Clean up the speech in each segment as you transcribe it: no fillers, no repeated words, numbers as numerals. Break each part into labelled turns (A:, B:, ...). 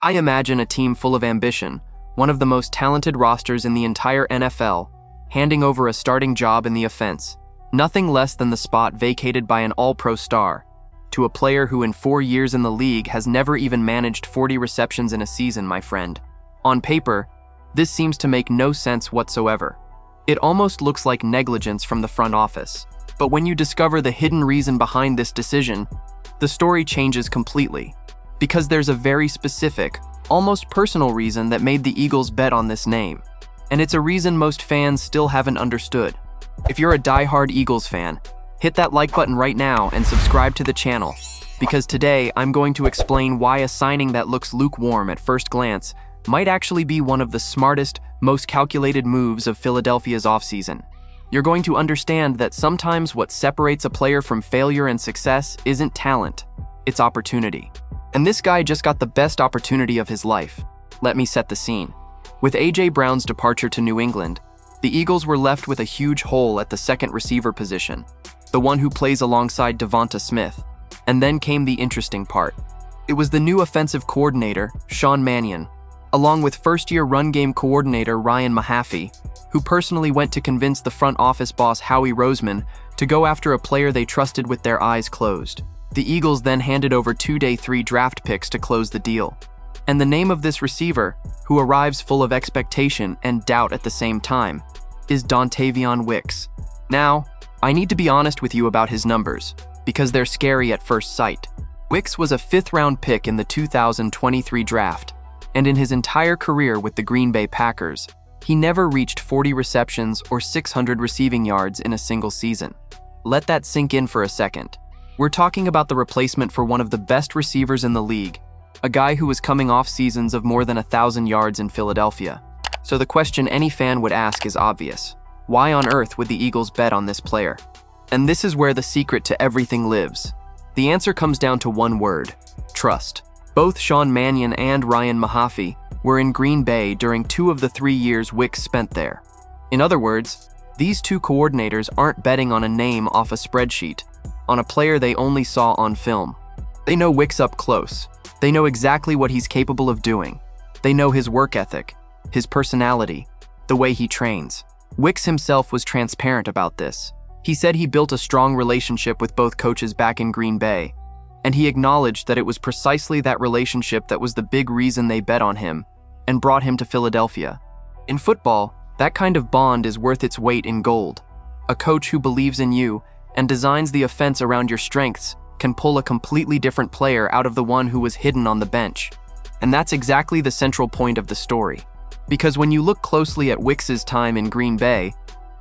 A: I imagine a team full of ambition, one of the most talented rosters in the entire NFL, handing over a starting job in the offense, nothing less than the spot vacated by an all-pro star, to a player who in 4 years in the league has never even managed 40 receptions in a season, my friend. On paper, this seems to make no sense whatsoever. It almost looks like negligence from the front office. But when you discover the hidden reason behind this decision, the story changes completely. Because there's a very specific, almost personal reason that made the Eagles bet on this name. And it's a reason most fans still haven't understood. If you're a die-hard Eagles fan, hit that like button right now and subscribe to the channel, because today I'm going to explain why a signing that looks lukewarm at first glance might actually be one of the smartest, most calculated moves of Philadelphia's offseason. You're going to understand that sometimes what separates a player from failure and success isn't talent, it's opportunity. And this guy just got the best opportunity of his life. Let me set the scene. With A.J. Brown's departure to New England, the Eagles were left with a huge hole at the second receiver position, the one who plays alongside Devonta Smith. And then came the interesting part. It was the new offensive coordinator, Sean Mannion, along with first-year run game coordinator Ryan Mahaffey, who personally went to convince the front office boss Howie Roseman to go after a player they trusted with their eyes closed. The Eagles then handed over 2 day 3 draft picks to close the deal. And the name of this receiver, who arrives full of expectation and doubt at the same time, is Dontayvion Wicks. Now, I need to be honest with you about his numbers, because they're scary at first sight. Wicks was a 5th-round pick in the 2023 draft, and in his entire career with the Green Bay Packers, he never reached 40 receptions or 600 receiving yards in a single season. Let that sink in for a second. We're talking about the replacement for one of the best receivers in the league, a guy who was coming off seasons of more than 1,000 yards in Philadelphia. So the question any fan would ask is obvious. Why on earth would the Eagles bet on this player? And this is where the secret to everything lives. The answer comes down to one word: trust. Both Sean Mannion and Ryan Mahaffey were in Green Bay during 2 of the 3 years Wicks spent there. In other words, these 2 coordinators aren't betting on a name off a spreadsheet, on a player they only saw on film. They know Wicks up close. They know exactly what he's capable of doing. They know his work ethic, his personality, the way he trains. Wicks himself was transparent about this. He said he built a strong relationship with both coaches back in Green Bay, and he acknowledged that it was precisely that relationship that was the big reason they bet on him and brought him to Philadelphia. In football, that kind of bond is worth its weight in gold. A coach who believes in you and designs the offense around your strengths can pull a completely different player out of the one who was hidden on the bench. And that's exactly the central point of the story. Because when you look closely at Wicks's time in Green Bay,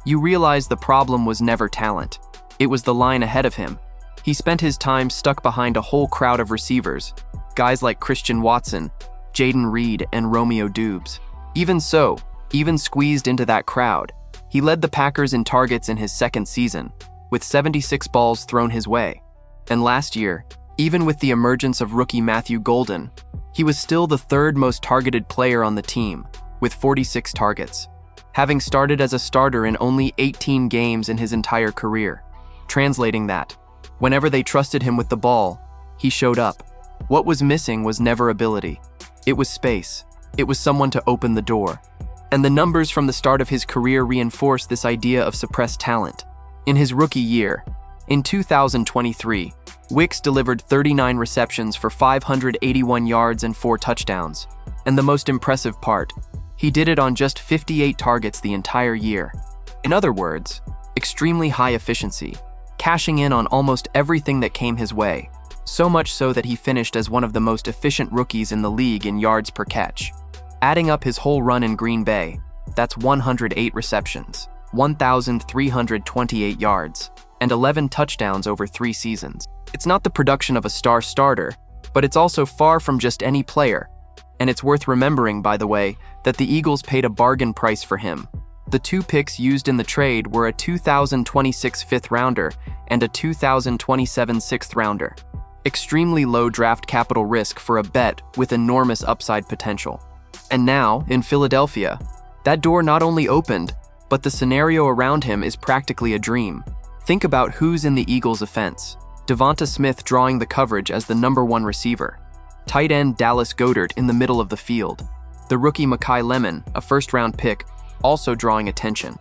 A: you realize the problem was never talent. It was the line ahead of him. He spent his time stuck behind a whole crowd of receivers, guys like Christian Watson, Jaden Reed, and Romeo Doubs. Even so, even squeezed into that crowd, he led the Packers in targets in his second season, with 76 balls thrown his way. And last year, even with the emergence of rookie Matthew Golden, he was still the 3rd most targeted player on the team, with 46 targets, having started as a starter in only 18 games in his entire career. Translating that, whenever they trusted him with the ball, he showed up. What was missing was never ability. It was space. It was someone to open the door. And the numbers from the start of his career reinforce this idea of suppressed talent. In his rookie year, in 2023, Wicks delivered 39 receptions for 581 yards and 4 touchdowns. And the most impressive part, he did it on just 58 targets the entire year. In other words, extremely high efficiency, cashing in on almost everything that came his way, so much so that he finished as one of the most efficient rookies in the league in yards per catch. Adding up his whole run in Green Bay, that's 108 receptions, 1,328 yards, and 11 touchdowns over 3 seasons. It's not the production of a star starter, but it's also far from just any player. And it's worth remembering, by the way, that the Eagles paid a bargain price for him. The 2 picks used in the trade were a 2026 5th-rounder and a 2027 6th-rounder. Extremely low draft capital risk for a bet with enormous upside potential. And now, in Philadelphia, that door not only opened, but the scenario around him is practically a dream. Think about who's in the Eagles' offense. Devonta Smith drawing the coverage as the #1 receiver. Tight end Dallas Goedert in the middle of the field. The rookie Mekhi Lemon, a first-round pick, also drawing attention.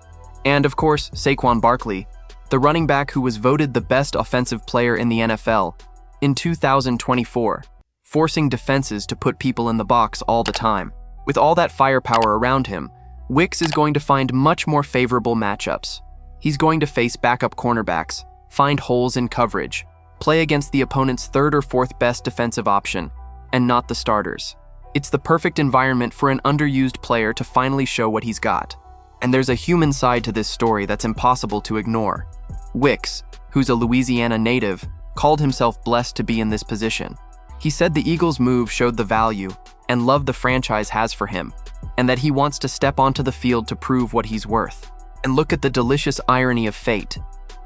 A: And of course, Saquon Barkley, the running back who was voted the best offensive player in the NFL in 2024, forcing defenses to put people in the box all the time. With all that firepower around him, Wicks is going to find much more favorable matchups. He's going to face backup cornerbacks, find holes in coverage, play against the opponent's third or fourth best defensive option, and not the starters. It's the perfect environment for an underused player to finally show what he's got. And there's a human side to this story that's impossible to ignore. Wicks, who's a Louisiana native, called himself blessed to be in this position. He said the Eagles' move showed the value and love the franchise has for him, and that he wants to step onto the field to prove what he's worth. And look at the delicious irony of fate.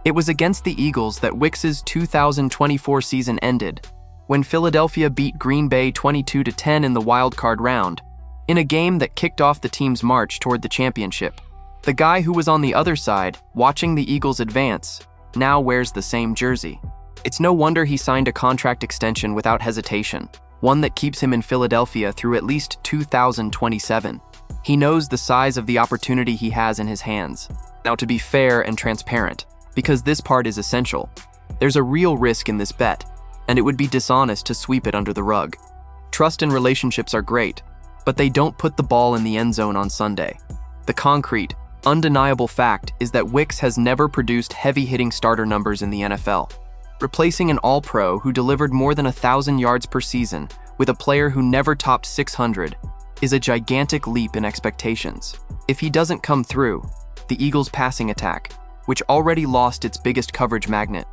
A: It was against the Eagles that Wicks's 2024 season ended, when Philadelphia beat Green Bay 22-10 in the wild-card round, in a game that kicked off the team's march toward the championship. The guy who was on the other side, watching the Eagles advance, now wears the same jersey. It's no wonder he signed a contract extension without hesitation, one that keeps him in Philadelphia through at least 2027. He knows the size of the opportunity he has in his hands. Now, to be fair and transparent, because this part is essential, there's a real risk in this bet, and it would be dishonest to sweep it under the rug. Trust and relationships are great, but they don't put the ball in the end zone on Sunday. The concrete, undeniable fact is that Wicks has never produced heavy-hitting starter numbers in the NFL. Replacing an All-Pro who delivered more than 1,000 yards per season with a player who never topped 600 is a gigantic leap in expectations. If he doesn't come through, the Eagles' passing attack, which already lost its biggest coverage magnet,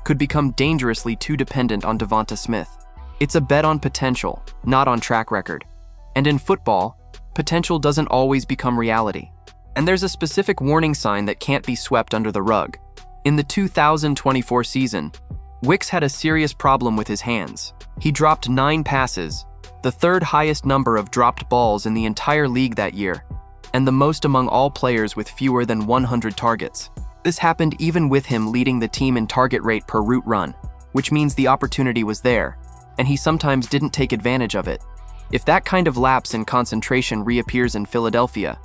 A: could become dangerously too dependent on Devonta Smith. It's a bet on potential, not on track record. And in football, potential doesn't always become reality. And there's a specific warning sign that can't be swept under the rug. In the 2024 season, Wicks had a serious problem with his hands. He dropped 9 passes, the third highest number of dropped balls in the entire league that year, and the most among all players with fewer than 100 targets. This happened even with him leading the team in target rate per route run, which means the opportunity was there, and he sometimes didn't take advantage of it. If that kind of lapse in concentration reappears in Philadelphia,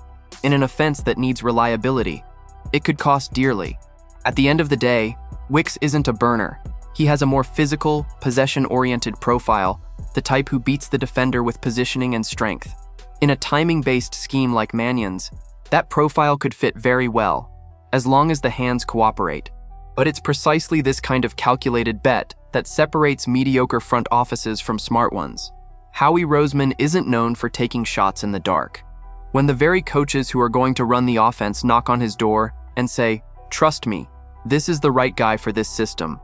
A: in an offense that needs reliability, it could cost dearly. At the end of the day, Wicks isn't a burner. He has a more physical, possession-oriented profile, the type who beats the defender with positioning and strength. In a timing-based scheme like Mannion's, that profile could fit very well, as long as the hands cooperate. But it's precisely this kind of calculated bet that separates mediocre front offices from smart ones. Howie Roseman isn't known for taking shots in the dark. When the very coaches who are going to run the offense knock on his door and say, "Trust me, this is the right guy for this system,"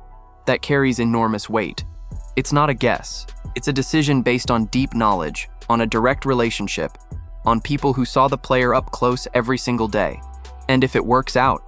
A: that carries enormous weight. It's not a guess. It's a decision based on deep knowledge, on a direct relationship, on people who saw the player up close every single day. And if it works out,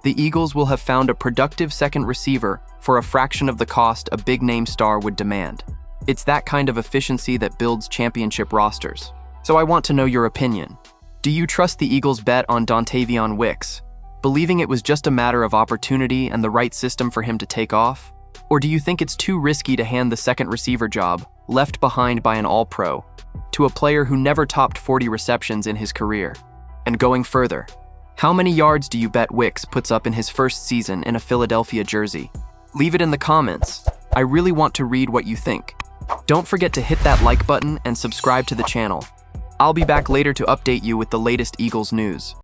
A: the Eagles will have found a productive second receiver for a fraction of the cost a big-name star would demand. It's that kind of efficiency that builds championship rosters. So I want to know your opinion. Do you trust the Eagles' bet on Dontavion Wicks, believing it was just a matter of opportunity and the right system for him to take off? Or do you think it's too risky to hand the second receiver job, left behind by an All-Pro, to a player who never topped 40 receptions in his career? And going further, how many yards do you bet Wicks puts up in his first season in a Philadelphia jersey? Leave it in the comments. I really want to read what you think. Don't forget to hit that like button and subscribe to the channel. I'll be back later to update you with the latest Eagles news.